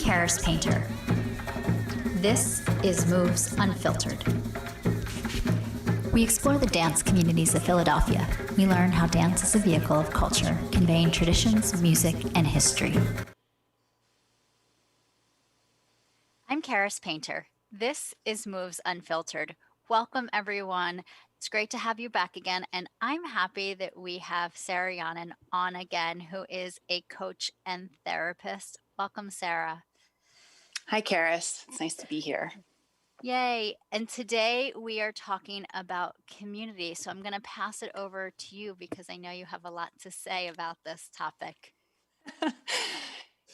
Karis Painter. This is Moves Unfiltered. We explore the dance communities of Philadelphia. We learn how dance is a vehicle of culture, conveying traditions, music, and history. I'm Karis Painter. This is Moves Unfiltered. Welcome, everyone. It's great to have you back again, and I'm happy that we have Sarah Yonan on again, who is a coach and therapist. Welcome, Sarah. Hi, Karis. It's nice to be here. Yay. And today we are talking about community. So I'm going to pass it over to you because I know you have a lot to say about this topic.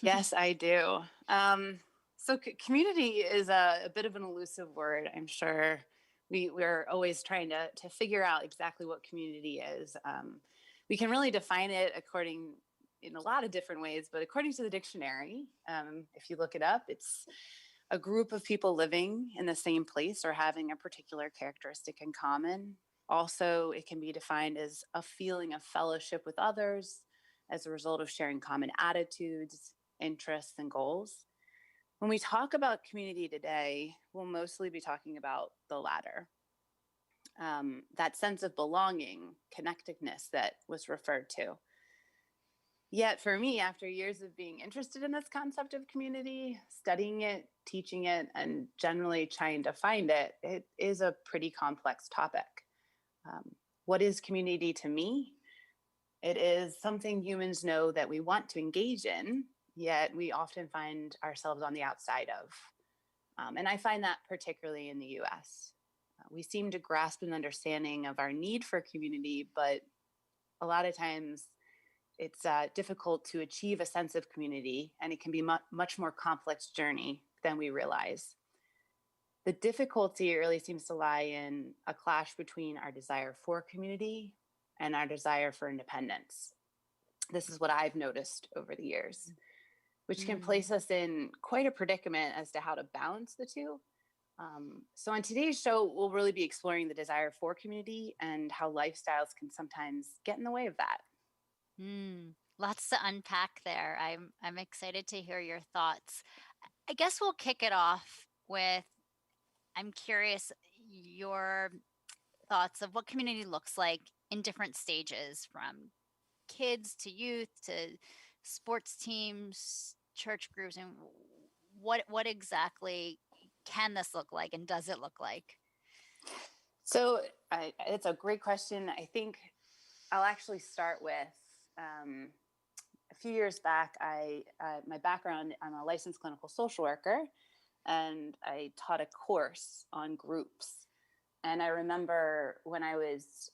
Yes, I do. So community is a bit of an elusive word. I'm sure we're always trying to figure out exactly what community is. We can really define it in a lot of different ways, but according to the dictionary, if you look it up, it's a group of people living in the same place or having a particular characteristic in common. Also, it can be defined as a feeling of fellowship with others as a result of sharing common attitudes, interests, and goals. When we talk about community today, we'll mostly be talking about the latter. That sense of belonging, connectedness that was referred to. Yet for me, after years of being interested in this concept of community, studying it, teaching it, and generally trying to find it, it is a pretty complex topic. What is community to me? It is something humans know that we want to engage in, yet we often find ourselves on the outside of. And I find that particularly in the US. We seem to grasp an understanding of our need for community, but a lot of times it's difficult to achieve a sense of community, and it can be much more complex journey than we realize. The difficulty really seems to lie in a clash between our desire for community and our desire for independence. This is what I've noticed over the years, which can place us in quite a predicament as to how to balance the two. So on today's show, we'll really be exploring the desire for community and how lifestyles can sometimes get in the way of that. Lots to unpack there. I'm excited to hear your thoughts. I guess we'll kick it off with, I'm curious your thoughts of what community looks like in different stages, from kids to youth to sports teams, church groups, and what exactly can this look like, and does it look like? So it's a great question. I think I'll actually start with a few years back. My background, I'm a licensed clinical social worker, and I taught a course on groups. And I remember when I was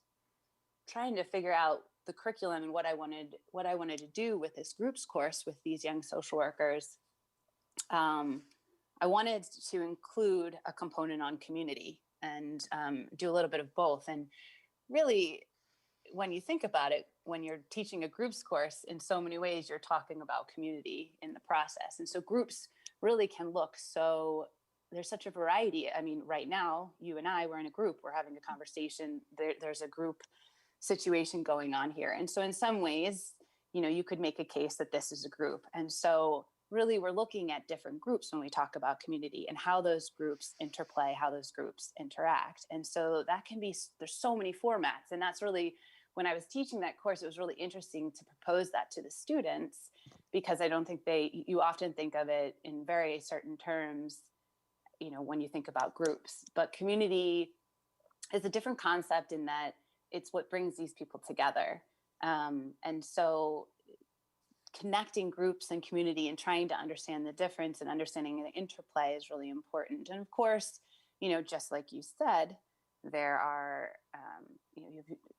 trying to figure out the curriculum and what I wanted to do with this groups course with these young social workers, I wanted to include a component on community and do a little bit of both. And really, when you think about it, when you're teaching a groups course, in so many ways, you're talking about community in the process. And so groups really can look so, there's such a variety. I mean, right now, you and I, we're in a group, we're having a conversation, there's a group situation going on here. And so in some ways, you could make a case that this is a group. And so really, we're looking at different groups when we talk about community and how those groups interplay, how those groups interact. And so that can be, there's so many formats. And that's really, when I was teaching that course, it was really interesting to propose that to the students, because I don't think you often think of it in very certain terms, when you think about groups. But community is a different concept in that it's what brings these people together. And so connecting groups and community and trying to understand the difference and understanding the interplay is really important. And of course, just like you said, there are,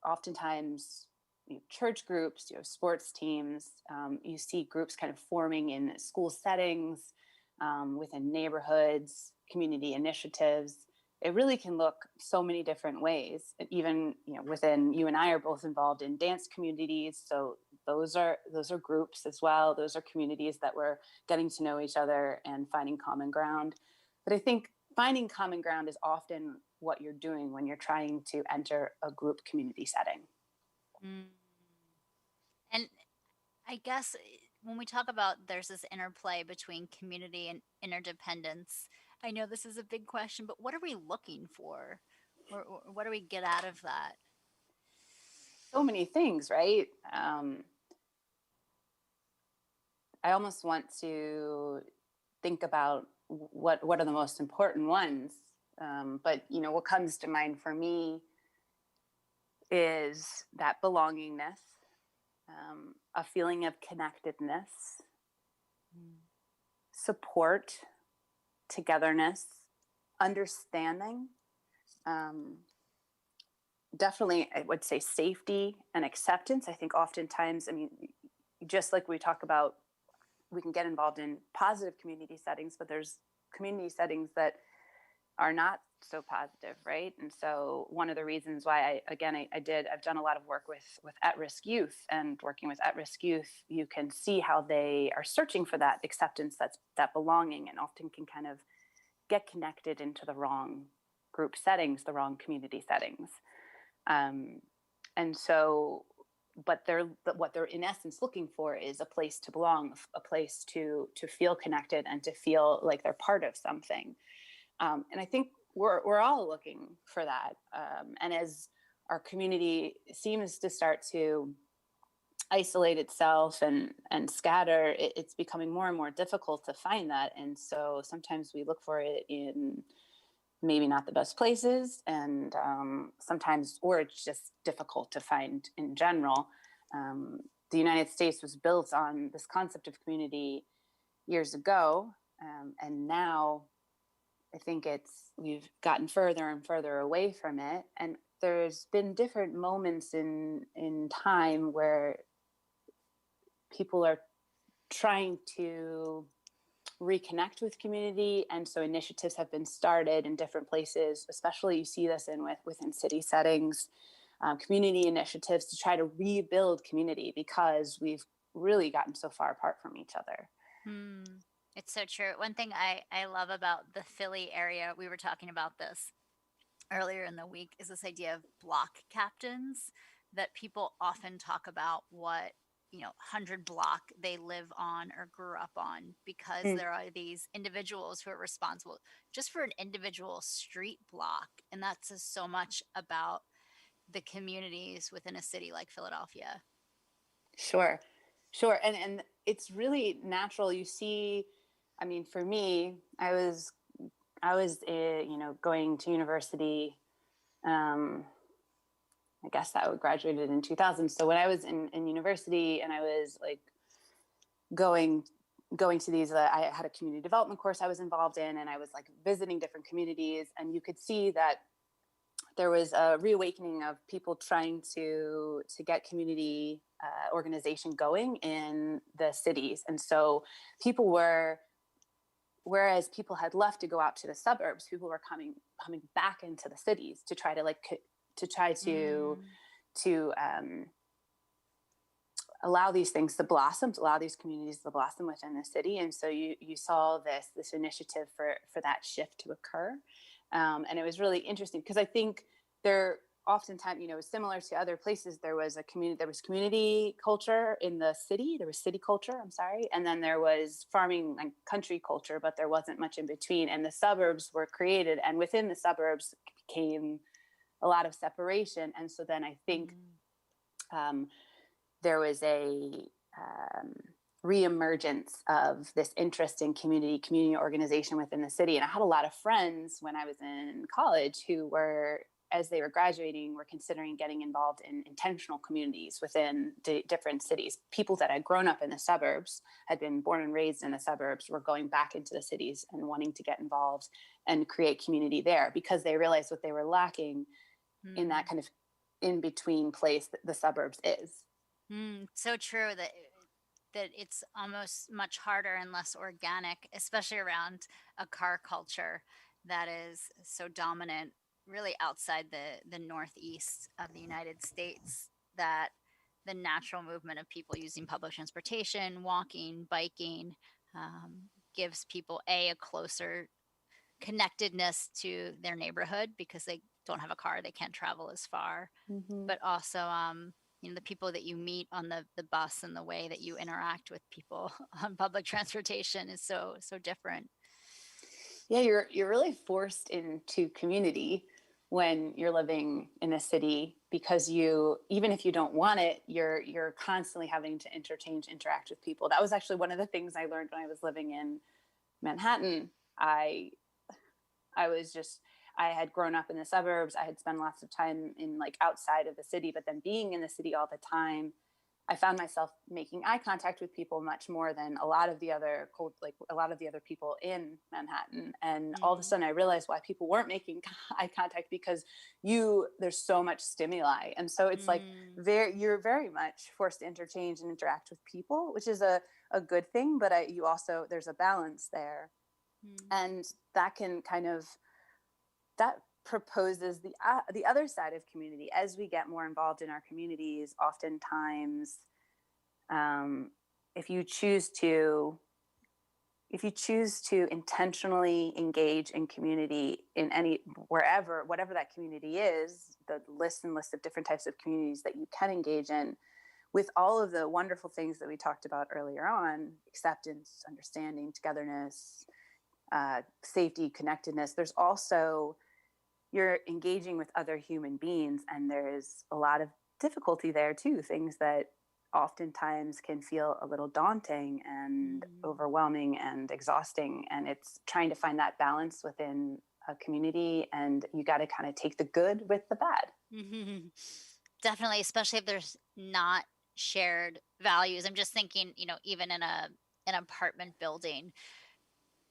oftentimes church groups, sports teams, you see groups kind of forming in school settings, within neighborhoods, community initiatives. It really can look so many different ways. Even, within, you and I are both involved in dance communities. So those are groups as well. Those are communities that we're getting to know each other and finding common ground. But I think finding common ground is often what you're doing when you're trying to enter a group community setting. And I guess when we talk about there's this interplay between community and interdependence, I know this is a big question, but what are we looking for? Or what do we get out of that? So many things, right? I almost want to think about what are the most important ones. But what comes to mind for me is that belongingness, a feeling of connectedness, Mm. support, togetherness, understanding. Um, Definitely, I would say safety and acceptance. I think oftentimes, I mean, just like we talk about, we can get involved in positive community settings, but there's community settings that are not so positive, right? And so one of the reasons why I've done a lot of work with at-risk youth, and working with at-risk youth, you can see how they are searching for that acceptance, that belonging, and often can kind of get connected into the wrong group settings, the wrong community settings. Um, and so, but what they're in essence looking for is a place to belong, a place to feel connected and to feel like they're part of something. And I think we're all looking for that. And as our community seems to start to isolate itself and scatter, it's becoming more and more difficult to find that. And so sometimes we look for it in maybe not the best places, and sometimes, or it's just difficult to find in general. The United States was built on this concept of community years ago, and now I think we've gotten further and further away from it. And there's been different moments in time where people are trying to reconnect with community, and so initiatives have been started in different places. Especially, you see this within city settings, community initiatives to try to rebuild community, because we've really gotten so far apart from each other. Hmm. It's so true. One thing I love about the Philly area, we were talking about this earlier in the week, is this idea of block captains, that people often talk about what 100 block they live on or grew up on, because Mm, there are these individuals who are responsible just for an individual street block, and that says so much about the communities within a city like Philadelphia. sure, sure. And it's really natural. You see, I mean, for me, I was going to university. Um, I guess that would graduated in 2000. So when I was in university, and I was like going going to these, I had a community development course I was involved in, and I was like visiting different communities, and you could see that there was a reawakening of people trying to get community organization going in the cities. And so people were, whereas people had left to go out to the suburbs, people were coming back into the cities to try to to try Mm. to allow these things to blossom, to allow these communities to blossom within the city. And so you saw this initiative for that shift to occur. And it was really interesting, because I think there oftentimes, similar to other places, there was community culture in the city. There was city culture, I'm sorry. And then there was farming and country culture, but there wasn't much in between. And the suburbs were created, and within the suburbs came a lot of separation. And so then I think Mm. um, there was a reemergence of this interest in community organization within the city. And I had a lot of friends when I was in college who were, as they were graduating, were considering getting involved in intentional communities within different cities. People that had grown up in the suburbs, had been born and raised in the suburbs, were going back into the cities and wanting to get involved and create community there, because they realized what they were lacking in that Mm. kind of in between place that the suburbs is. Mm. So true that it's almost much harder and less organic, especially around a car culture that is so dominant, really outside the northeast of the United States. That the natural movement of people using public transportation, walking, biking, gives people a closer connectedness to their neighborhood because they don't have a car, they can't travel as far, Mm-hmm. but also the people that you meet on the bus and the way that you interact with people on public transportation is so different. Yeah, you're really forced into community when you're living in a city, because you, even if you don't want it, you're constantly having to interact with people. That was actually one of the things I learned when I was living in Manhattan. I was just, I had grown up in the suburbs. I had spent lots of time in like outside of the city, but then being in the city all the time, I found myself making eye contact with people much more than a lot of the other people in Manhattan. And all of a Mm. sudden I realized why people weren't making eye contact, because there's so much stimuli. And so it's like Mm. you're very much forced to interchange and interact with people, which is a good thing. But you also, there's a balance there. Mm. And that can kind of, that proposes the other side of community. As we get more involved in our communities, oftentimes, um, if you choose to intentionally engage in community in any, whatever that community is, the list of different types of communities that you can engage in, with all of the wonderful things that we talked about earlier on: acceptance, understanding, togetherness, safety, connectedness. There's also, you're engaging with other human beings, and there's a lot of difficulty there too, things that oftentimes can feel a little daunting and Mm. overwhelming and exhausting. And it's trying to find that balance within a community, and you got to kind of take the good with the bad. Mhm. Definitely, especially if there's not shared values. I'm just thinking, even in an apartment building,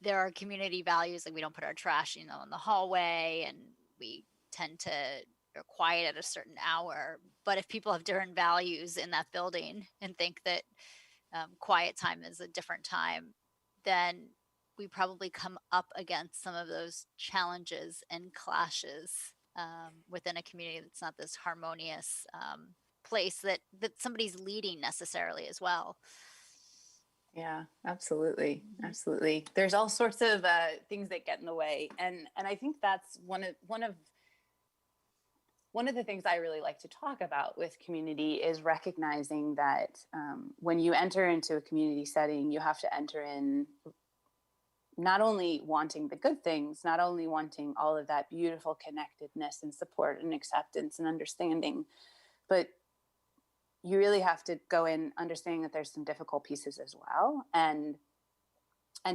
there are community values, like we don't put our trash, in the hallway, and we tend to are quiet at a certain hour. But if people have different values in that building and think that quiet time is a different time, then we probably come up against some of those challenges and clashes within a community that's not this harmonious place that somebody's leading necessarily as well. Yeah, absolutely. Mm-hmm. Absolutely. There's all sorts of things that get in the way. And I think that's one of the things I really like to talk about with community is recognizing that when you enter into a community setting, you have to enter in not only wanting the good things, not only wanting all of that beautiful connectedness and support and acceptance and understanding, but you really have to go in understanding that there's some difficult pieces as well, and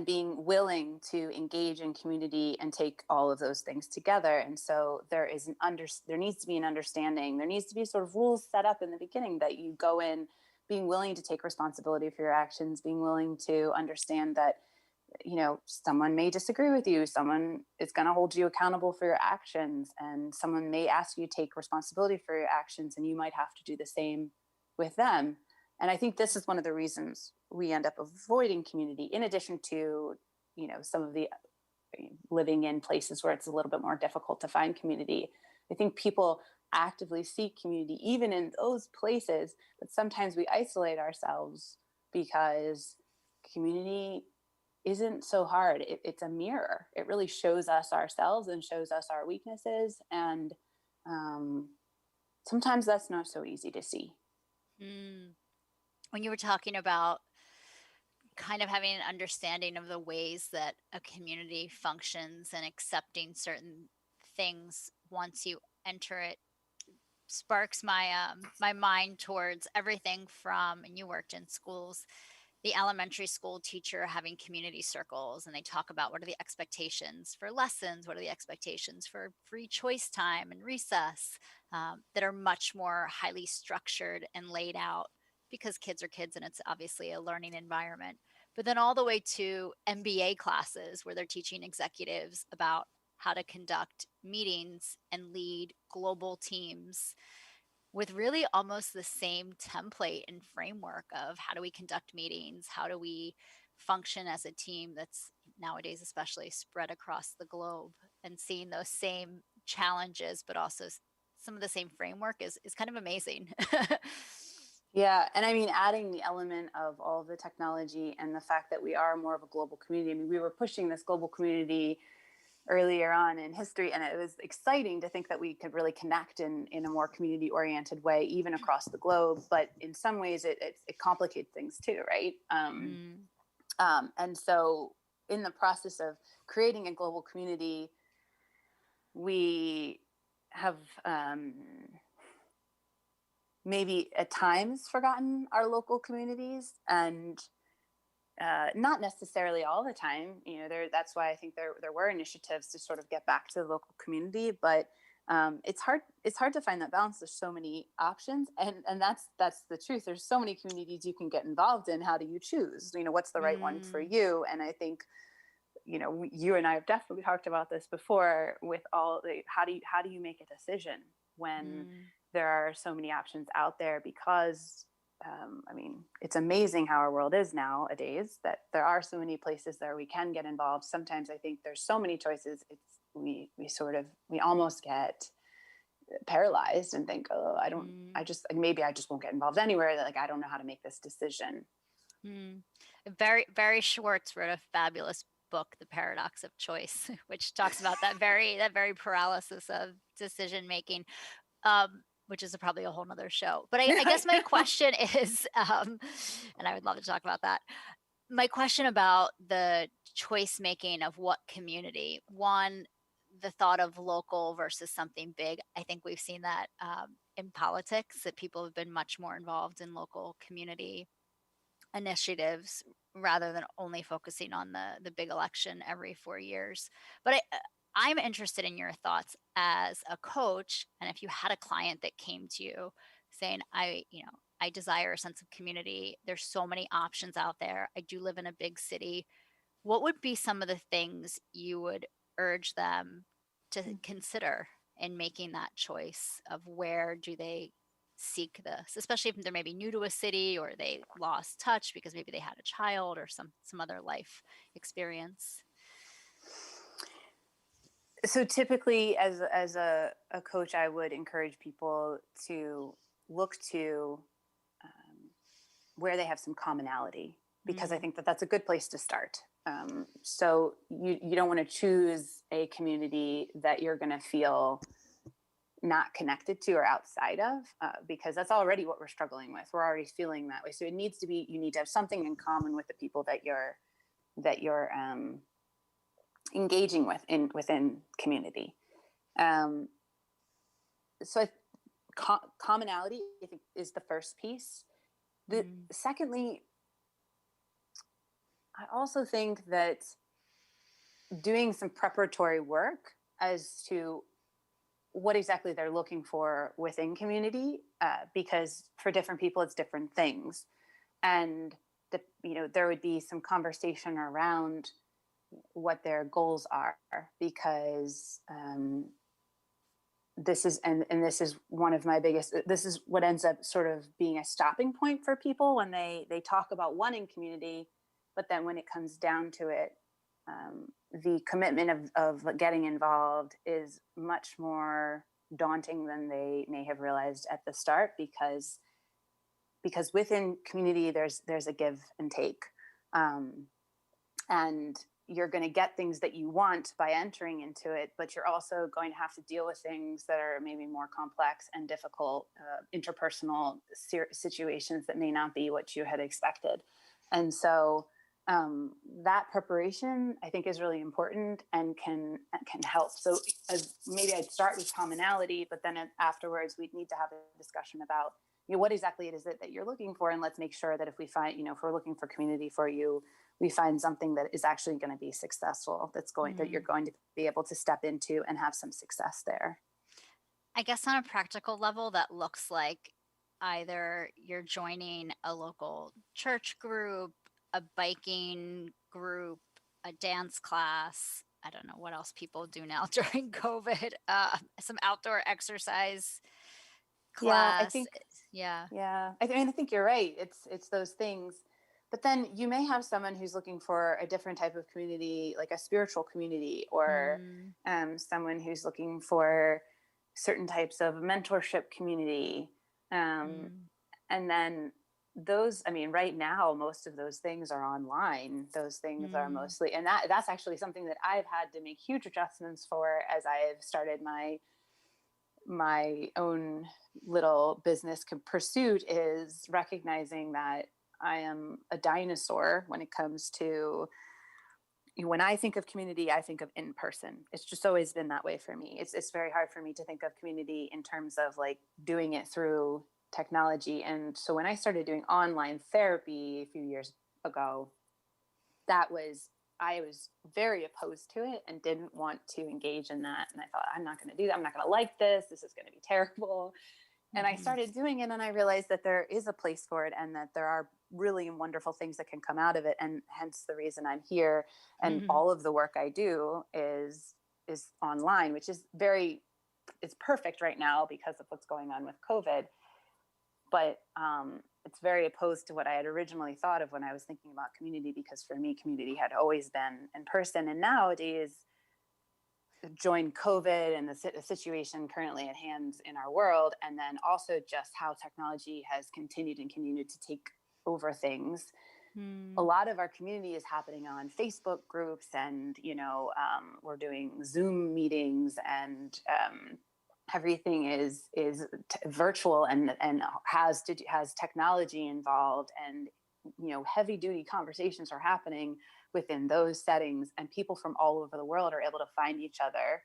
being willing to engage in community and take all of those things together. And so there needs to be an understanding. There needs to be sort of rules set up in the beginning that you go in being willing to take responsibility for your actions, being willing to understand that, someone may disagree with you, someone is going to hold you accountable for your actions, and someone may ask you to take responsibility for your actions, and you might have to do the same with them. And I think this is one of the reasons we end up avoiding community, in addition to, some of the living in places where it's a little bit more difficult to find community. I think people actively seek community even in those places, but sometimes we isolate ourselves because community isn't so hard. It's a mirror. It really shows us ourselves and shows us our weaknesses. And sometimes that's not so easy to see. Mm. When you were talking about kind of having an understanding of the ways that a community functions and accepting certain things once you enter it, sparks my mind towards everything from, and you worked in schools, the elementary school teacher having community circles, and they talk about what are the expectations for lessons, what are the expectations for free choice time and recess, that are much more highly structured and laid out, because kids are kids and it's obviously a learning environment. But then all the way to MBA classes where they're teaching executives about how to conduct meetings and lead global teams with really almost the same template and framework of how do we conduct meetings, how do we function as a team that's nowadays especially spread across the globe, and seeing those same challenges but also some of the same framework is kind of amazing. Yeah, and I mean, adding the element of all of the technology and the fact that we are more of a global community. I mean, we were pushing this global community earlier on in history, and it was exciting to think that we could really connect in a more community oriented way, even across the globe. But in some ways, it complicates things too, right? Mm. And so, in the process of creating a global community, we have maybe at times forgotten our local communities, and not necessarily all the time. That's why I think there were initiatives to sort of get back to the local community, but it's hard. It's hard to find that balance. There's so many options, and that's the truth. There's so many communities you can get involved in. How do you choose? What's the right one for Mm. you? And I think you and I have definitely talked about this before. With all the how do you make a decision when there are so many options out there? Because it's amazing how our world is nowadays, that there are so many places there we can get involved. Sometimes I think there's so many choices, we almost get paralyzed and think, oh, maybe I just won't get involved anywhere. Like, I don't know how to make this decision. Barry Schwartz wrote a fabulous book, The Paradox of Choice, which talks about that very paralysis of decision making. Which is probably a whole nother show. But I guess my question is, and I would love to talk about that. My question about the choice making of what community. One, the thought of local versus something big. I think we've seen that in politics, that people have been much more involved in local community initiatives rather than only focusing on the big election every 4 years. But I'm interested in your thoughts as a coach, and if you had a client that came to you saying, I desire a sense of community. There's so many options out there. I do live in a big city. What would be some of the things you would urge them to consider in making that choice of where do they seek this, especially if they're maybe new to a city or they lost touch because maybe they had a child or some other life experience? So typically, as a coach, I would encourage people to look to where they have some commonality, because I think that that's a good place to start. So you don't want to choose a community that you're going to feel not connected to or outside of, because that's already what we're struggling with. We're already feeling that way. So you need to have something in common with the people that you're engaging with within community. So commonality, I think, is the first piece. Secondly, I also think that doing some preparatory work as to what exactly they're looking for within community, because for different people it's different things, and there would be some conversation around what their goals are, because this is one of my biggest, this is what ends up sort of being a stopping point for people when they talk about wanting community, but then when it comes down to it, the commitment of getting involved is much more daunting than they may have realized at the start, because within community there's a give and take, and you're going to get things that you want by entering into it, but you're also going to have to deal with things that are maybe more complex and difficult, interpersonal situations that may not be what you had expected. And so that preparation, I think, is really important and can help. So maybe I'd start with commonality, but then afterwards we'd need to have a discussion about what exactly it is that you're looking for, and let's make sure that if we find, if we're looking for community for you, we find something that is actually going to be successful, that you're going to be able to step into and have some success there. I guess on a practical level, that looks like either you're joining a local church group, a biking group, a dance class. I don't know what else people do now during COVID. Some outdoor exercise class. Yeah, I think. Yeah, I think you're right. It's those things. But then you may have someone who's looking for a different type of community, like a spiritual community, or someone who's looking for certain types of mentorship community. And then those, I mean, right now, most of those things are online. Those things are Mm. mostly, and that's actually something that I've had to make huge adjustments for as I've started my own little business pursuit, is recognizing that I am a dinosaur when it comes to, when I think of community, I think of in person. It's just always been that way for me. It's very hard for me to think of community in terms of like doing it through technology. And so when I started doing online therapy a few years ago, that was, I was very opposed to it and didn't want to engage in that. And I thought, I'm not going to do that. I'm not going to like this. This is going to be terrible. And I Mhm. started doing it, and I realized that there is a place for it and that there are really wonderful things that can come out of it. And hence the reason I'm here. And Mhm. all of the work I do is online, which is very, it's perfect right now because of what's going on with COVID. But it's very opposed to what I had originally thought of when I was thinking about community, because for me, community had always been in person. And nowadays, join COVID and the situation currently at hand in our world, and then also just how technology has continued and continued to take over things. A Mm. lot of our community is happening on Facebook groups, and we're doing Zoom meetings, and everything is virtual, and has technology involved, and heavy duty conversations are happening within those settings, and people from all over the world are able to find each other.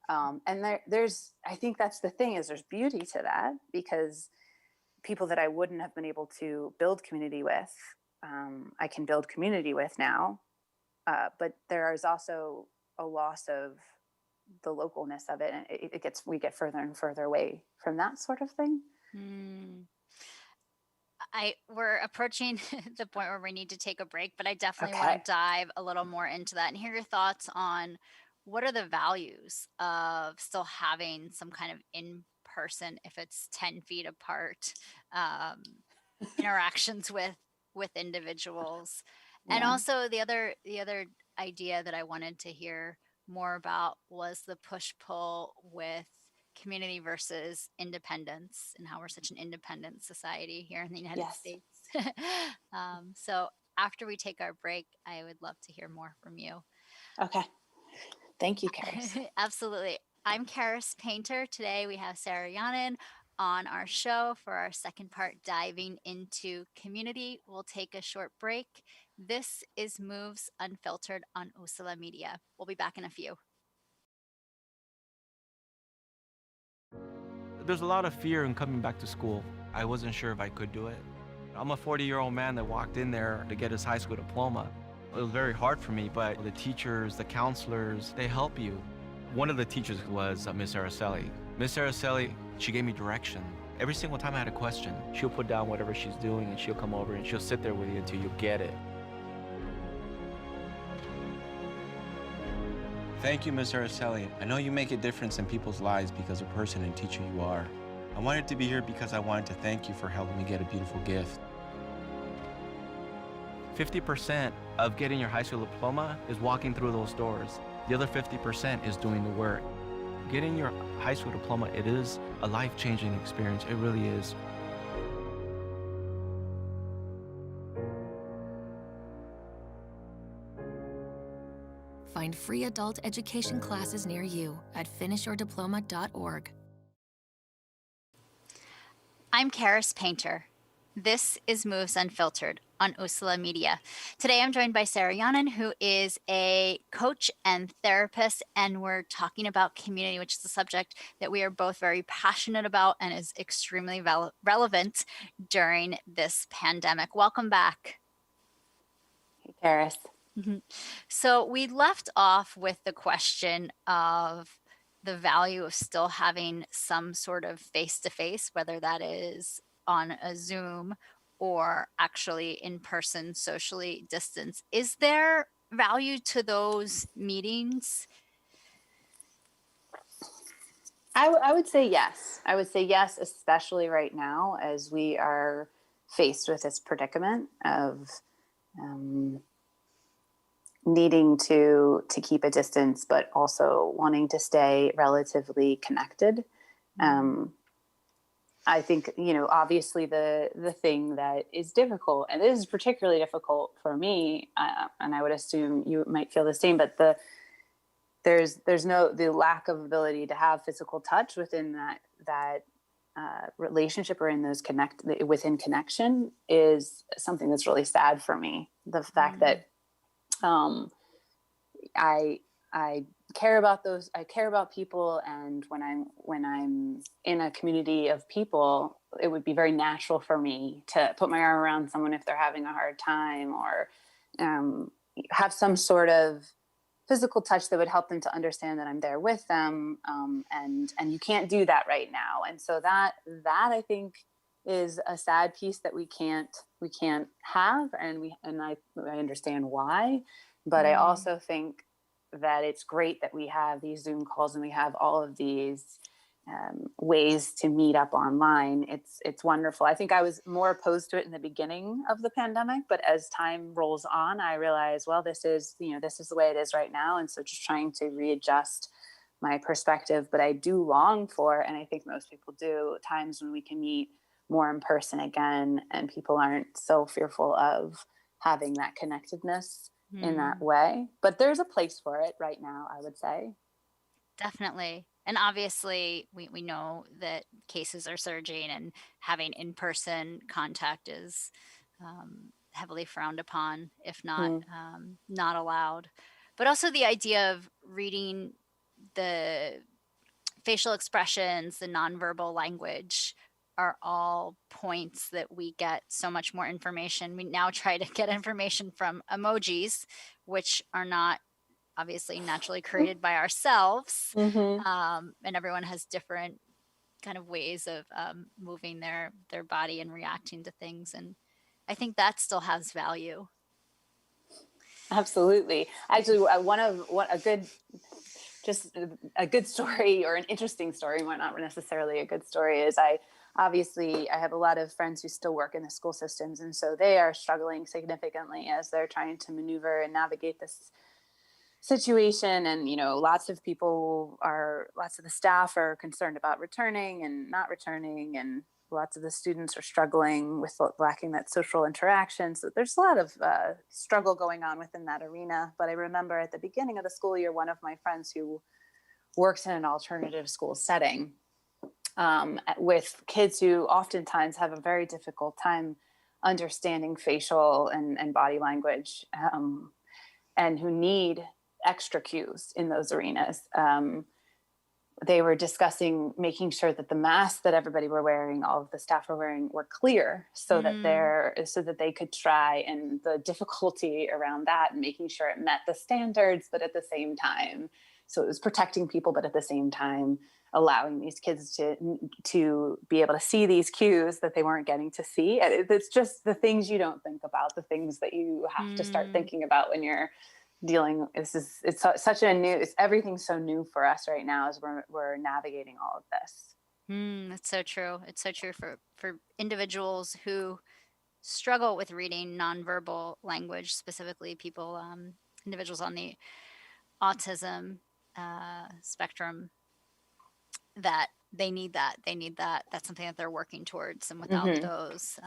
And there's, I think that's the thing, is there's beauty to that, because people that I wouldn't have been able to build community with, I can build community with now. But there is also a loss of the localness of it, and we get further and further away from that sort of thing. Mm. We're approaching the point where we need to take a break, but I definitely want to Okay. dive a little more into that and hear your thoughts on what are the values of still having some kind of in person, if it's 10 feet apart, um, interactions with individuals. And Yeah. also the other idea that I wanted to hear more about was the push pull with community versus independence, and how we're such an independent society here in the United Yes. States. So after we take our break, I would love to hear more from you. Okay. Thank you, Karis. Absolutely. I'm Karis Painter. Today we have Sarah Yonan on our show for our second part, diving into community. We'll take a short break. This is Moves Unfiltered on Usala Media. We'll be back in a few. There's a lot of fear in coming back to school. I wasn't sure if I could do it. I'm a 40-year-old man that walked in there to get his high school diploma. It was very hard for me, but the teachers, the counselors, they help you. One of the teachers was Miss Araceli. Miss Araceli, she gave me direction. Every single time I had a question, she'll put down whatever she's doing and she'll come over and she'll sit there with you until you get it. Thank you, Ms. Araceli. I know you make a difference in people's lives because of the person and teacher you are. I wanted to be here because I wanted to thank you for helping me get a beautiful gift. 50% of getting your high school diploma is walking through those doors. The other 50% is doing the work. Getting your high school diploma, it is a life-changing experience. It really is. Find free adult education classes near you at finishyourdiploma.org. I'm Karis Painter. This is Moves Unfiltered on Usala Media. Today I'm joined by Sarah Yonan, who is a coach and therapist, and we're talking about community, which is a subject that we are both very passionate about and is extremely relevant during this pandemic. Welcome back. Hey, Karis. So we left off with the question of the value of still having some sort of face-to-face, whether that is on a Zoom or actually in person, socially distanced. Is there value to those meetings? I would say yes. I would say yes, especially right now as we are faced with this predicament of needing to keep a distance, but also wanting to stay relatively connected. I think, obviously the thing that is difficult, and this is particularly difficult for me, and I would assume you might feel the same, but there's the lack of ability to have physical touch within that relationship, or in those within connection, is something that's really sad for me. The fact that I care about those. I care about people, and when I'm in a community of people, it would be very natural for me to put my arm around someone if they're having a hard time, or have some sort of physical touch that would help them to understand that I'm there with them. And you can't do that right now. And so that I think is a sad piece that we can't have. And I understand why, but I also think that it's great that we have these Zoom calls and we have all of these ways to meet up online. It's wonderful. I think I was more opposed to it in the beginning of the pandemic, but as time rolls on, I realize, well, this is the way it is right now. And so just trying to readjust my perspective, but I do long for, and I think most people do, times when we can meet more in person again, and people aren't so fearful of having that connectedness in that way. But there's a place for it right now, I would say. Definitely. And obviously, we know that cases are surging, and having in-person contact is heavily frowned upon, if not not allowed. But also the idea of reading the facial expressions, the nonverbal language, are all points that we get so much more information. We now try to get information from emojis, which are not obviously naturally created by ourselves. And everyone has different kind of ways of moving their body and reacting to things. And I think that still has value. Absolutely. Actually, a good story, or an interesting story, not necessarily a good story, is I have a lot of friends who still work in the school systems. And so they are struggling significantly as they're trying to maneuver and navigate this situation. And, lots of the staff are concerned about returning and not returning. And lots of the students are struggling with lacking that social interaction. So there's a lot of struggle going on within that arena. But I remember at the beginning of the school year, one of my friends who works in an alternative school setting, with kids who oftentimes have a very difficult time understanding facial and body language, and who need extra cues in those arenas. They were discussing making sure that the masks that everybody were wearing, all of the staff were wearing, were clear, so that they could try, and the difficulty around that, and making sure it met the standards, but at the same time, so it was protecting people, but at the same time allowing these kids to be able to see these cues that they weren't getting to see. It's just the things you don't think about, the things that you have to start thinking about when you're dealing. Everything's so new for us right now as we're navigating all of this. That's so true. It's so true for individuals who struggle with reading nonverbal language, specifically individuals on the autism spectrum, that they need that. That's something that they're working towards. And without those,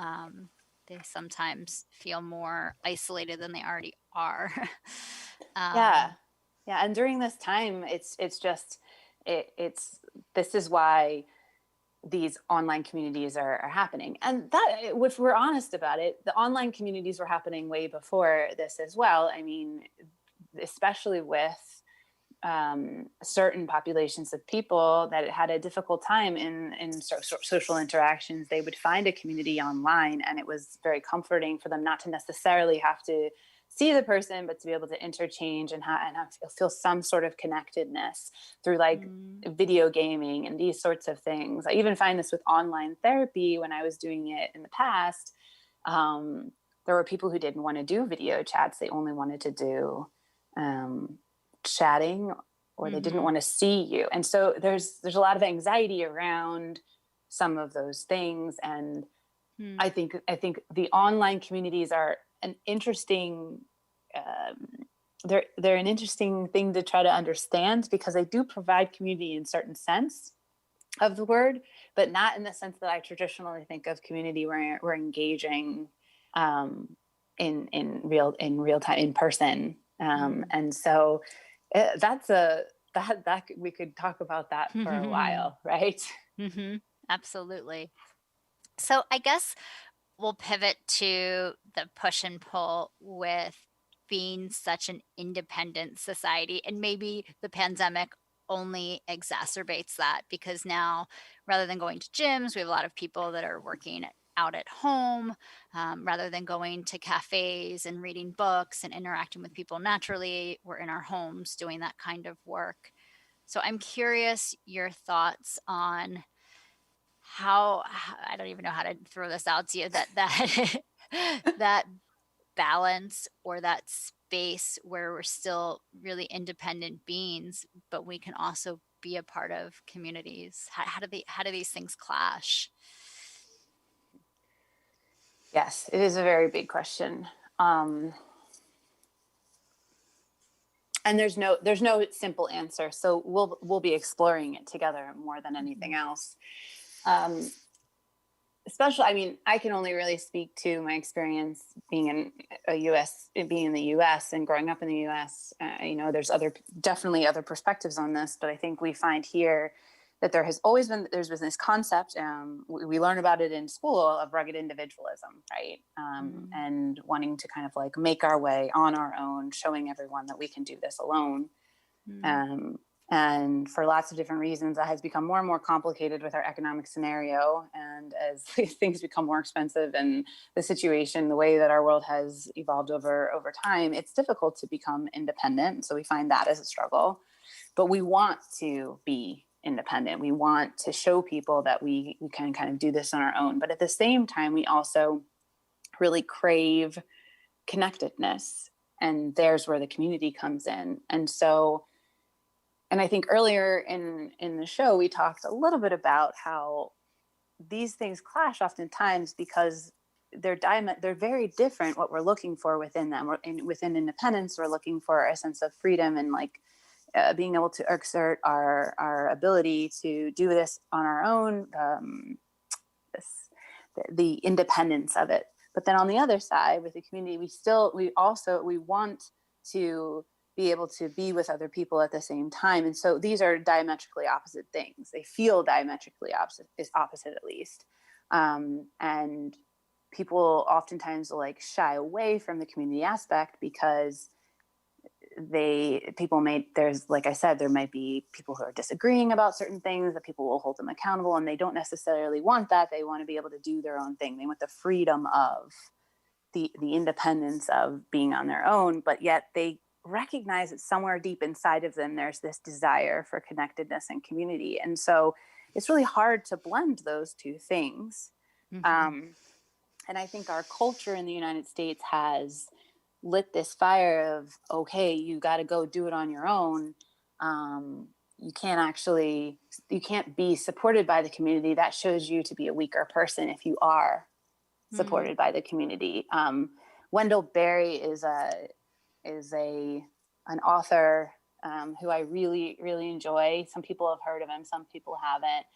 they sometimes feel more isolated than they already are. Yeah. And during this time, this is why these online communities are happening. And that, if we're honest about it, the online communities were happening way before this as well. I mean, especially with certain populations of people that had a difficult time in social interactions, they would find a community online, and it was very comforting for them not to necessarily have to see the person, but to be able to interchange and feel some sort of connectedness through video gaming and these sorts of things. I even find this with online therapy. When I was doing it in the past, there were people who didn't want to do video chats. They only wanted to do chatting, or they didn't want to see you. And so there's a lot of anxiety around some of those things. And I think the online communities are an interesting, they're an interesting thing to try to understand, because they do provide community in certain sense. of the word, but not in the sense that I traditionally think of community, where we're engaging in real time, in person. And so that's that we could talk about that for a while, right? Absolutely. So I guess we'll pivot to the push and pull with being such an independent society. And maybe the pandemic only exacerbates that, because now, rather than going to gyms, we have a lot of people that are working out at home, rather than going to cafes and reading books and interacting with people naturally. We're in our homes doing that kind of work. So I'm curious your thoughts on how I don't even know how to throw this out to you, that that balance, or that space where we're still really independent beings, but we can also be a part of communities. How do these things clash? Yes, it is a very big question. And there's no simple answer. So we'll be exploring it together more than anything else. Especially, I mean, I can only really speak to my experience being in the U.S. and growing up in the U.S. There's definitely other perspectives on this, but I think we find here that there's been this concept. We learn about it in school, of rugged individualism, right? And wanting to kind of like make our way on our own, showing everyone that we can do this alone. And for lots of different reasons, that has become more and more complicated with our economic scenario. And as things become more expensive and the situation, the way that our world has evolved over time, it's difficult to become independent. So we find that as a struggle. But we want to be independent. We want to show people that we can kind of do this on our own. But at the same time, we also really crave connectedness. And there's where the community comes in. And I think earlier in the show, we talked a little bit about how these things clash oftentimes because they're very different what we're looking for within them. Within independence, we're looking for a sense of freedom and like being able to exert our ability to do this on our own, the independence of it. But then on the other side, with the community, we want to be able to be with other people at the same time. And so these are diametrically opposite things. They feel diametrically opposite at least. And people oftentimes like shy away from the community aspect because there's, like I said, there might be people who are disagreeing about certain things that people will hold them accountable, and they don't necessarily want that. They want to be able to do their own thing. They want the freedom of the independence of being on their own, but yet they recognize that somewhere deep inside of them, there's this desire for connectedness and community. And so it's really hard to blend those two things. And I think our culture in the United States has lit this fire of, okay, you got to go do it on your own. You can't be supported by the community. That shows you to be a weaker person if you are supported by the community. Wendell Berry is an author who I really, really enjoy. Some people have heard of him, some people haven't.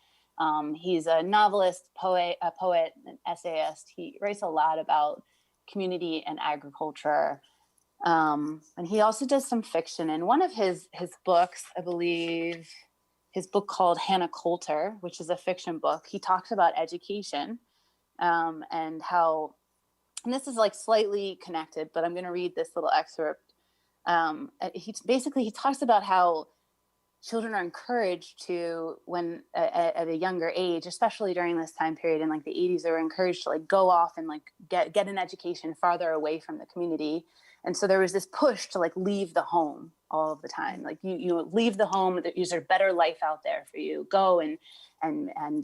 He's a novelist, poet, an essayist. He writes a lot about community and agriculture. And he also does some fiction. And one of his books, I believe, his book called Hannah Coulter, which is a fiction book, he talks about education and how, and this is like slightly connected, but I'm going to read this little excerpt. He talks about how children are encouraged to, when at a younger age, especially during this time period in like the 80s, they were encouraged to like go off and like get an education farther away from the community. And so there was this push to like leave the home all of the time. Like you leave the home, there's a better life out there for you. Go and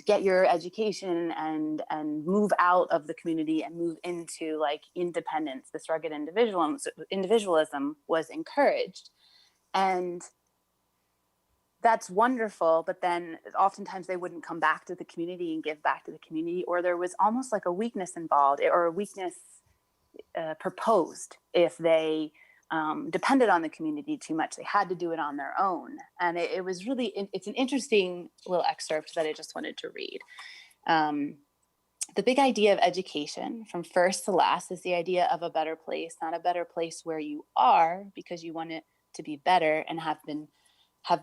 get your education and move out of the community and move into like independence. This rugged individualism was encouraged. And that's wonderful, but then oftentimes they wouldn't come back to the community and give back to the community, or there was almost like a weakness involved, or a weakness proposed if they depended on the community too much. They had to do it on their own. And it was really, it's an interesting little excerpt that I just wanted to read. The big idea of education from first to last is the idea of a better place, not a better place where you are because you want it to be better and have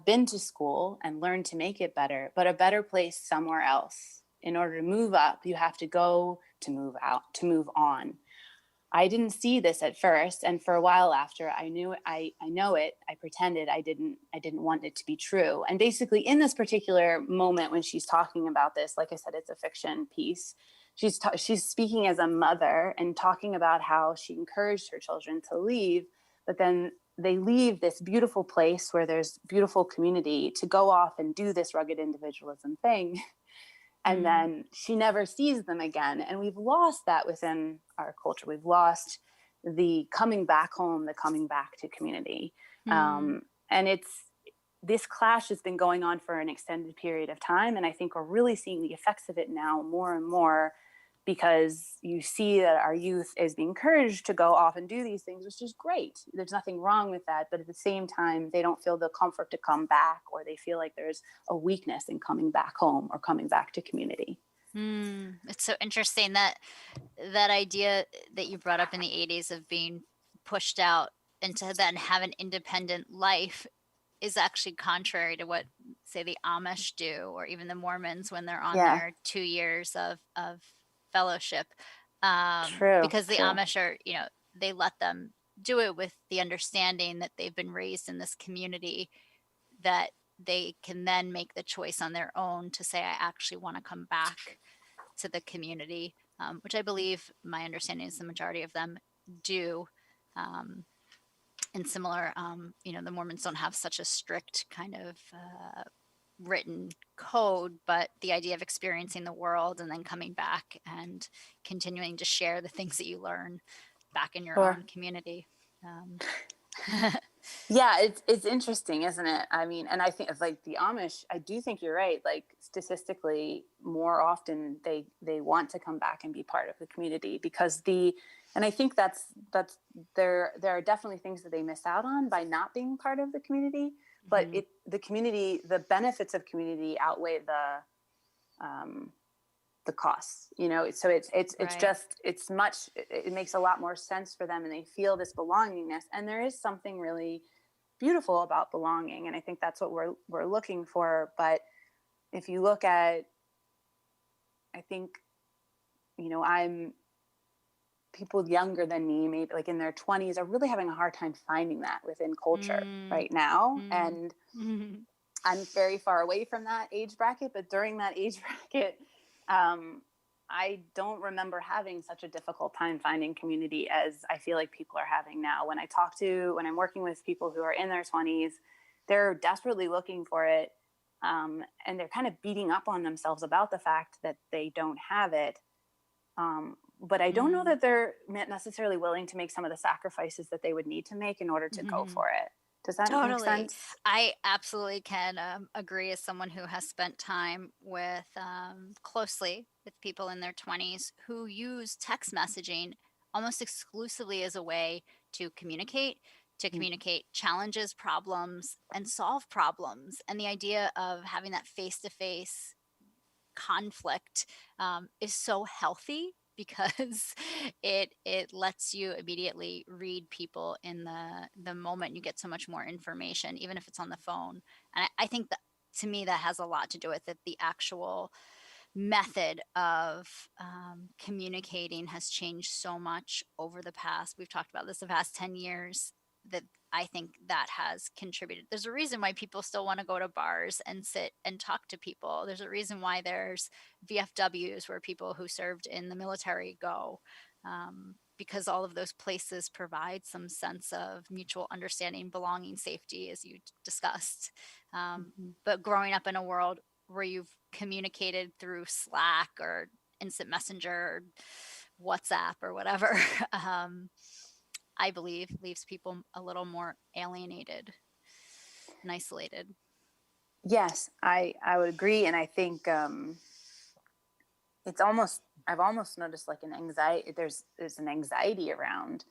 been to school and learned to make it better, but a better place somewhere else. In order to move up, you have to go to move out, to move on. I didn't see this at first, and for a while after, I knew I know it. I pretended I didn't want it to be true. And basically, in this particular moment when she's talking about this, like I said, it's a fiction piece. She's speaking as a mother and talking about how she encouraged her children to leave, but then they leave this beautiful place where there's beautiful community to go off and do this rugged individualism thing. And then she never sees them again. And we've lost that within our culture. We've lost the coming back home, the coming back to community. And this clash has been going on for an extended period of time. And I think we're really seeing the effects of it now more and more, because you see that our youth is being encouraged to go off and do these things, which is great. There's nothing wrong with that. But at the same time, they don't feel the comfort to come back, or they feel like there's a weakness in coming back home or coming back to community. It's so interesting that idea that you brought up in the 80s of being pushed out and to then have an independent life is actually contrary to what, say, the Amish do, or even the Mormons when they're on their 2 years of fellowship. Because the Amish are, they let them do it with the understanding that they've been raised in this community, that they can then make the choice on their own to say, I actually want to come back to the community, which I believe, my understanding is the majority of them do. And similar, the Mormons don't have such a strict kind of written code, but the idea of experiencing the world and then coming back and continuing to share the things that you learn back in your own community. Yeah, it's interesting, isn't it? I mean, and I think like the Amish, I do think you're right. Like statistically, more often they want to come back and be part of the community, because and I think that's there are definitely things that they miss out on by not being part of the community. But the benefits of community outweigh the costs, so it makes a lot more sense for them, and they feel this belongingness. And there is something really beautiful about belonging. And I think that's what we're looking for. But if you look at, I think, people younger than me, maybe like in their 20s, are really having a hard time finding that within culture right now. And I'm very far away from that age bracket, but during that age bracket, I don't remember having such a difficult time finding community as I feel like people are having now. When I'm working with people who are in their 20s, they're desperately looking for it. And they're kind of beating up on themselves about the fact that they don't have it. But I don't know that they're necessarily willing to make some of the sacrifices that they would need to make in order to go for it. Does that make sense? I absolutely can agree, as someone who has spent time with closely with people in their 20s who use text messaging almost exclusively as a way to communicate challenges, problems, and solve problems. And the idea of having that face-to-face conflict is so healthy, because it lets you immediately read people in the moment. You get so much more information, even if it's on the phone. And I think that, to me, that has a lot to do with it. The actual method of communicating has changed so much over the past, we've talked about this, the past 10 years, that I think that has contributed. There's a reason why people still want to go to bars and sit and talk to people. There's a reason why there's VFWs where people who served in the military go, because all of those places provide some sense of mutual understanding, belonging, safety, as you discussed. But growing up in a world where you've communicated through Slack or Instant Messenger or WhatsApp or whatever, I believe leaves people a little more alienated and isolated. Yes, I would agree. And I think I've almost noticed like an anxiety, there's an anxiety around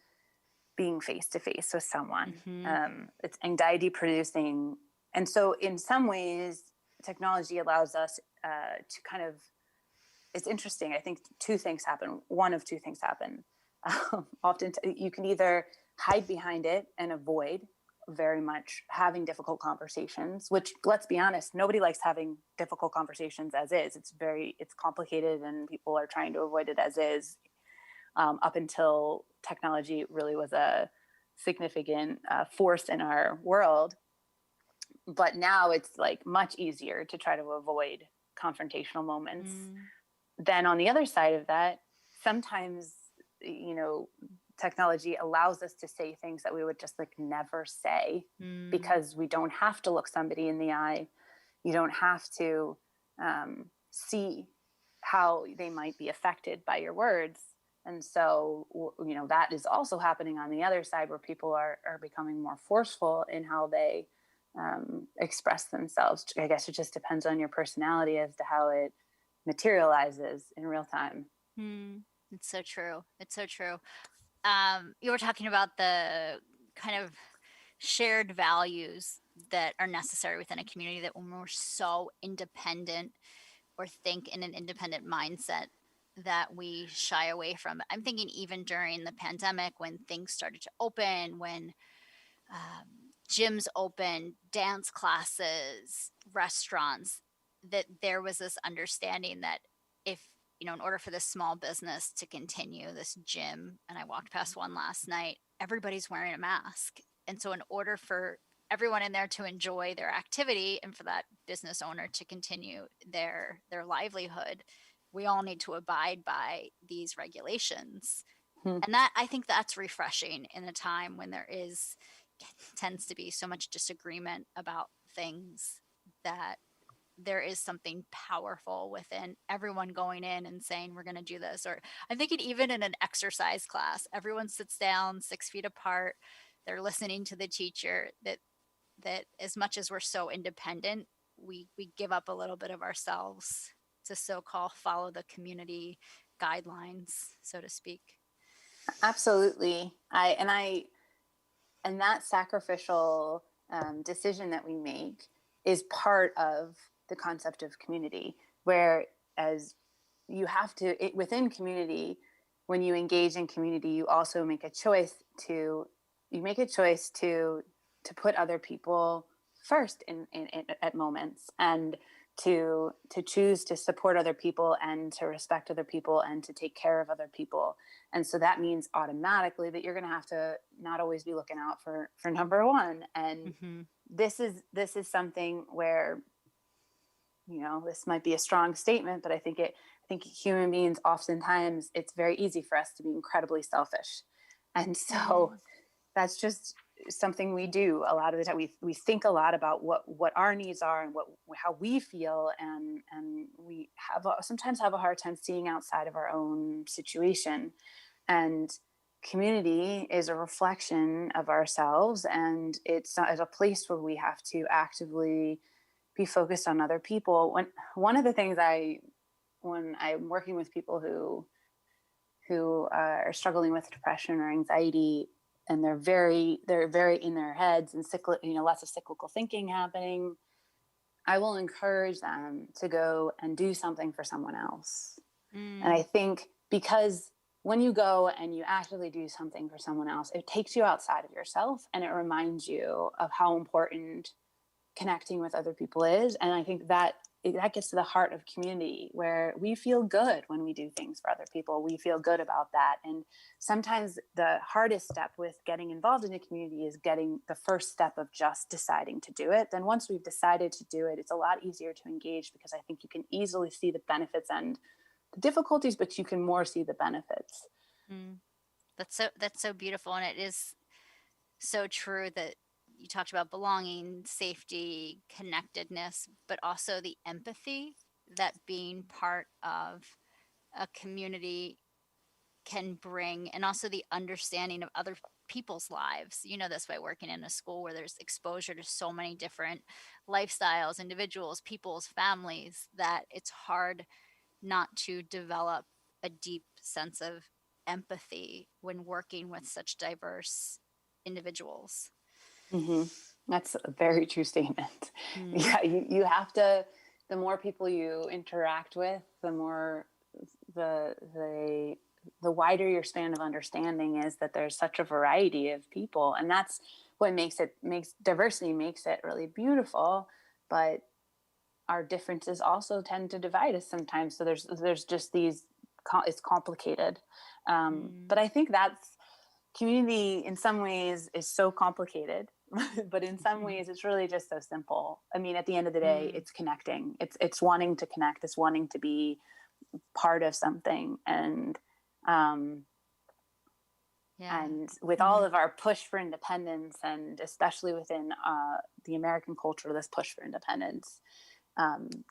being face to face with someone. Mm-hmm. It's anxiety producing. And so in some ways, technology allows us to kind of, it's interesting. I think two things happen. One of two things happen. Often you can either hide behind it and avoid very much having difficult conversations, which, let's be honest, nobody likes having difficult conversations as is. It's complicated and people are trying to avoid it as is, up until technology really was a significant force in our world. But now it's like much easier to try to avoid confrontational moments. Then on the other side of that, sometimes, technology allows us to say things that we would just like never say, because we don't have to look somebody in the eye. You don't have to see how they might be affected by your words. And so, that is also happening on the other side, where people are becoming more forceful in how they express themselves. I guess it just depends on your personality as to how it materializes in real time. It's so true. It's so true. You were talking about the kind of shared values that are necessary within a community, that when we're so independent or think in an independent mindset, that we shy away from it. I'm thinking even during the pandemic, when things started to open, when gyms opened, dance classes, restaurants, that there was this understanding that if, in order for this small business to continue, this gym, and I walked past one last night, everybody's wearing a mask. And so in order for everyone in there to enjoy their activity and for that business owner to continue their livelihood, we all need to abide by these regulations. And that, I think that's refreshing in a time when tends to be so much disagreement about things, that there is something powerful within everyone going in and saying, we're going to do this. Or I'm thinking even in an exercise class, everyone sits down 6 feet apart. They're listening to the teacher. That as much as we're so independent, we give up a little bit of ourselves to so-called follow the community guidelines, so to speak. Absolutely. And that sacrificial decision that we make is part of the concept of community, whereas you have to, within community, when you engage in community, you also make a choice to put other people first in at moments, and to choose to support other people and to respect other people and to take care of other people. And so that means automatically that you're going to have to not always be looking out for number one. And this is something where, this might be a strong statement, but I think human beings, oftentimes it's very easy for us to be incredibly selfish. And so that's just something we do a lot of the time. We think a lot about what our needs are and how we feel, and we sometimes have a hard time seeing outside of our own situation. And community is a reflection of ourselves, and it's a place where we have to actively be focused on other people. One of the things when I'm working with people who are struggling with depression or anxiety, and they're very in their heads and lots of cyclical thinking happening, I will encourage them to go and do something for someone else. And I think because when you go and you actively do something for someone else, it takes you outside of yourself, and it reminds you of how important connecting with other people is. And I think that gets to the heart of community, where we feel good when we do things for other people. We feel good about that. And sometimes the hardest step with getting involved in a community is getting the first step of just deciding to do it. Then once we've decided to do it, it's a lot easier to engage, because I think you can easily see the benefits and the difficulties, but you can more see the benefits. That's so beautiful. And it is so true that you talked about belonging, safety, connectedness, but also the empathy that being part of a community can bring, and also the understanding of other people's lives. You know this by working in a school where there's exposure to so many different lifestyles, individuals, people's families, that it's hard not to develop a deep sense of empathy when working with such diverse individuals. Mm-hmm. That's a very true statement. Mm. Yeah, you have to, the more people you interact with, the more the wider your span of understanding is, that there's such a variety of people. And that's what makes diversity makes it really beautiful. But our differences also tend to divide us sometimes. So there's just these, it's complicated. But I think that's, community in some ways is so complicated, but in some ways it's really just so simple. I mean, at the end of the day, it's connecting. It's wanting to connect. It's wanting to be part of something. And and with all of our push for independence, and especially within the American culture, this push for independence,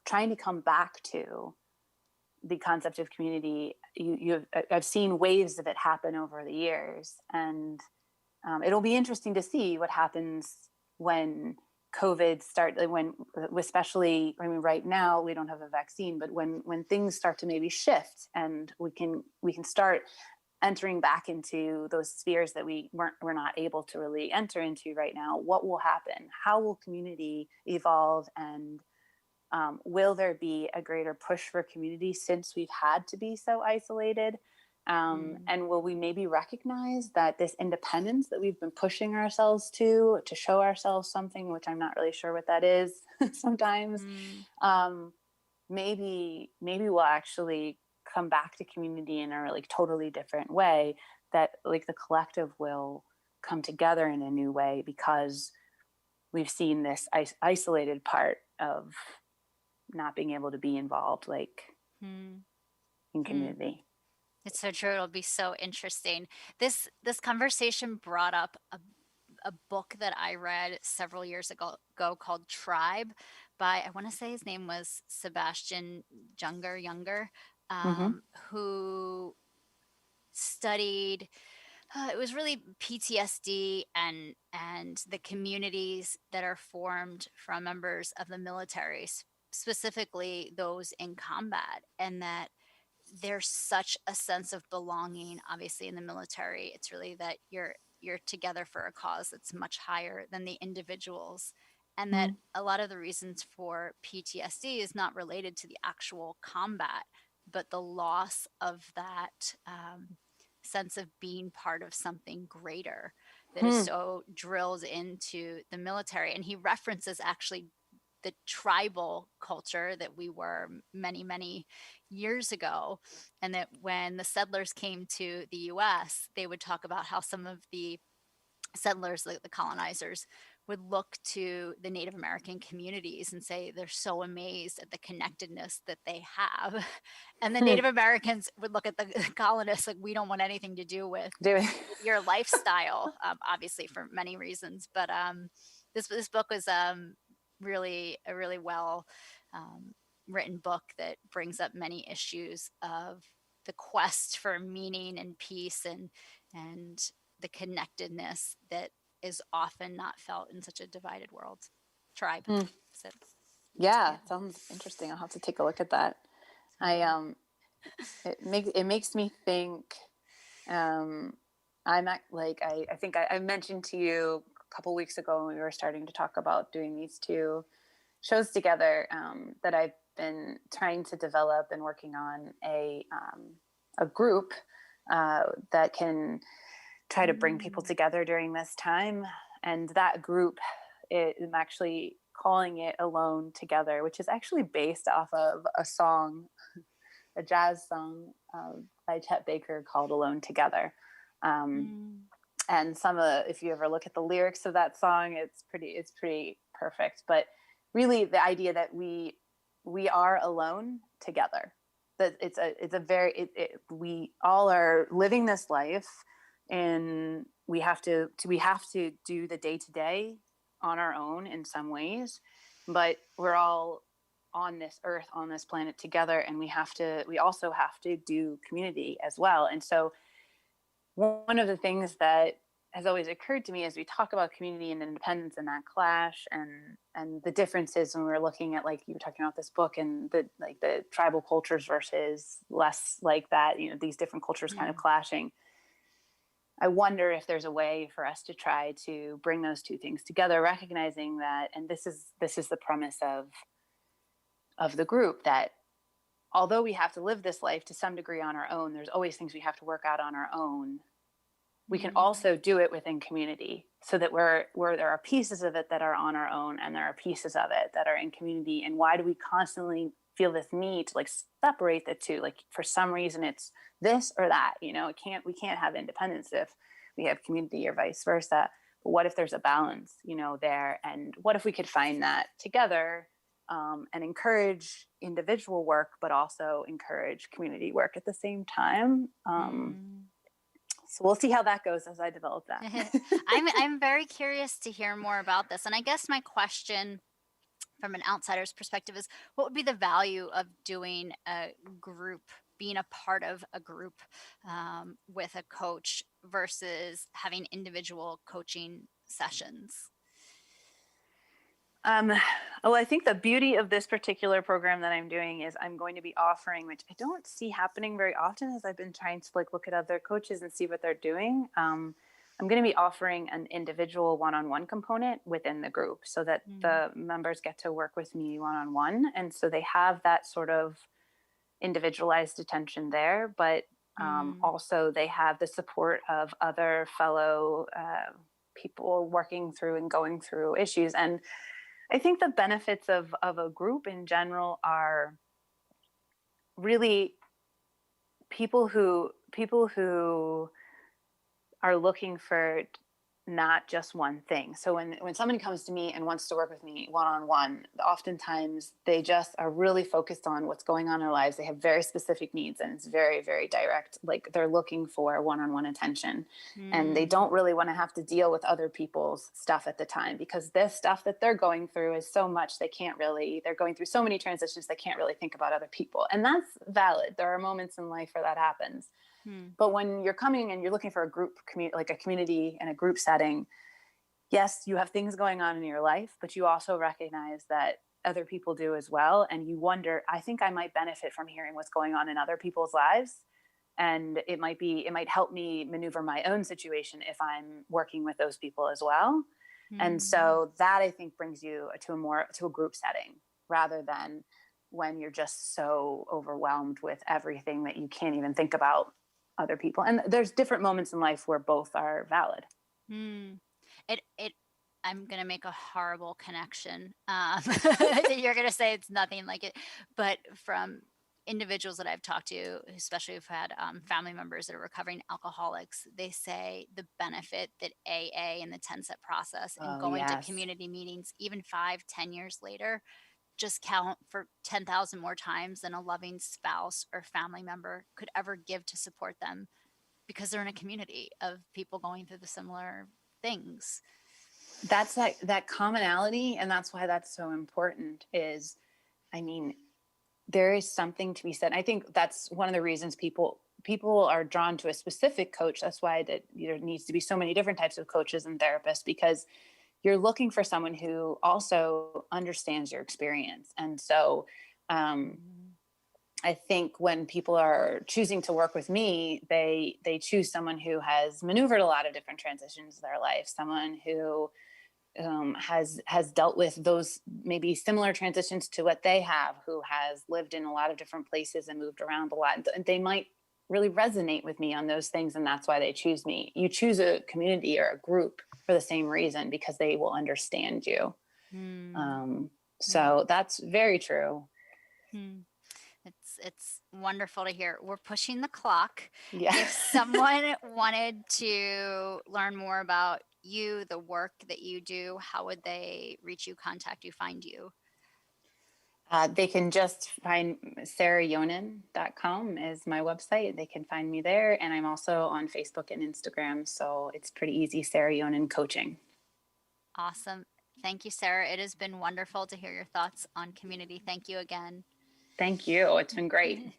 trying to come back to the concept of community, I've seen waves of it happen over the years, and it'll be interesting to see what happens when COVID especially, I mean, right now we don't have a vaccine, but when things start to maybe shift, and we can start entering back into those spheres that we're not able to really enter into right now, what will happen? How will community evolve? And will there be a greater push for community since we've had to be so isolated? And will we maybe recognize that this independence that we've been pushing ourselves to show ourselves something, which I'm not really sure what that is sometimes, maybe we'll actually come back to community in a really totally different way, that like the collective will come together in a new way, because we've seen this isolated part of not being able to be involved, like in community. It's so true. It'll be so interesting. This conversation brought up a book that I read several years ago called Tribe by, I want to say his name was Sebastian Younger, who studied it was really PTSD and the communities that are formed from members of the military, specifically those in combat, and that there's such a sense of belonging. Obviously, in the military, it's really that you're together for a cause that's much higher than the individuals, and that a lot of the reasons for PTSD is not related to the actual combat, but the loss of that sense of being part of something greater that is so drilled into the military. And he references actually the tribal culture that we were many years ago, and that when the settlers came to the US, they would talk about how some of the settlers, like the colonizers, would look to the Native American communities and say they're so amazed at the connectedness that they have. And the Native Americans would look at the colonists like, we don't want anything to do with your lifestyle, obviously for many reasons. But this book was really a really well written book that brings up many issues of the quest for meaning and peace and the connectedness that is often not felt in such a divided world. Tribe. So, yeah, sounds interesting. I'll have to take a look at that. It makes me think. I'm at, like, I think I mentioned to you a couple weeks ago when we were starting to talk about doing these two shows together, that I've been trying to develop and working on a group that can try to bring people together during this time. And that group, I'm actually calling it Alone Together, which is actually based off of a song, a jazz song by Chet Baker called Alone Together. And if you ever look at the lyrics of that song, it's pretty perfect. But really the idea that we are alone together, that we all are living this life, and we have to do the day-to-day on our own in some ways, but we're all on this earth, on this planet together, and we also have to do community as well. And so one of the things that has always occurred to me as we talk about community and independence and that clash and the differences when we're looking at, like you were talking about this book and the tribal cultures versus less like that, these different cultures kind of clashing. I wonder if there's a way for us to try to bring those two things together, recognizing that, and this is the premise of the group, that although we have to live this life to some degree on our own, there's always things we have to work out on our own. We can also do it within community, so that where there are pieces of it that are on our own and there are pieces of it that are in community. And why do we constantly feel this need to like separate the two? Like for some reason it's this or that, we can't have independence if we have community or vice versa. But what if there's a balance, there? And what if we could find that together, and encourage individual work, but also encourage community work at the same time? So we'll see how that goes as I develop that. I'm very curious to hear more about this. And I guess my question from an outsider's perspective is, what would be the value of doing a group, being a part of a group with a coach versus having individual coaching sessions? Well, I think the beauty of this particular program that I'm doing is I'm going to be offering, which I don't see happening very often as I've been trying to look at other coaches and see what they're doing. I'm going to be offering an individual one-on-one component within the group, so that the members get to work with me one-on-one. And so they have that sort of individualized attention there, but also they have the support of other fellow people working through and going through issues. And I think the benefits of a group in general are really people who are looking for not just one thing. So when somebody comes to me and wants to work with me one-on-one, oftentimes they just are really focused on what's going on in their lives. They have very specific needs, and it's very, very direct. Like they're looking for one-on-one attention, and they don't really want to have to deal with other people's stuff at the time, because this stuff that they're going through is so much, they're going through so many transitions, they can't really think about other people. And that's valid. There are moments in life where that happens. But when you're coming and you're looking for a group like a community and a group setting, yes, you have things going on in your life, but you also recognize that other people do as well. And you wonder, I think I might benefit from hearing what's going on in other people's lives. And it might help me maneuver my own situation if I'm working with those people as well. And so that, I think, brings you to a group setting, rather than when you're just so overwhelmed with everything that you can't even think about other people. And there's different moments in life where both are valid. I'm going to make a horrible connection. You're going to say it's nothing like it, but from individuals that I've talked to, especially who've had family members that are recovering alcoholics, they say the benefit that AA and the 10-step process and going to community meetings, even 5-10 years later, just count for 10,000 more times than a loving spouse or family member could ever give to support them, because they're in a community of people going through the similar things. That's that commonality. And that's why that's so important is, there is something to be said. I think that's one of the reasons people are drawn to a specific coach. That's why there needs to be so many different types of coaches and therapists, because you're looking for someone who also understands your experience. And so I think when people are choosing to work with me, they choose someone who has maneuvered a lot of different transitions in their life, someone who has dealt with those maybe similar transitions to what they have, who has lived in a lot of different places and moved around a lot. And they might really resonate with me on those things. And that's why they choose me. You choose a community or a group for the same reason, because they will understand you. So that's very true. It's wonderful to hear. We're pushing the clock. Yeah. If someone wanted to learn more about you, the work that you do, how would they reach you, contact you, find you? They can just find sarahyonan.com is my website. They can find me there. And I'm also on Facebook and Instagram. So it's pretty easy. Sarah Yonan Coaching. Awesome. Thank you, Sarah. It has been wonderful to hear your thoughts on community. Thank you again. Thank you. It's been great.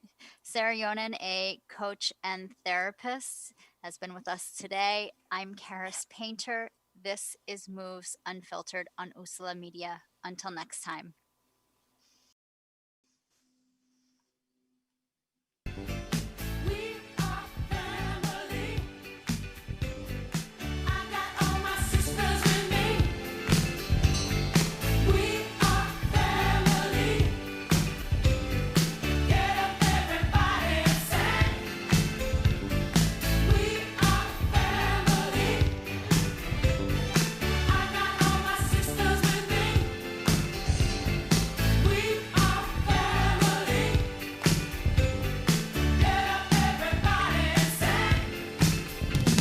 Sarah Yonan, a coach and therapist. has been with us today. I'm Karis Painter. This is Moves Unfiltered on Usala Media. Until next time.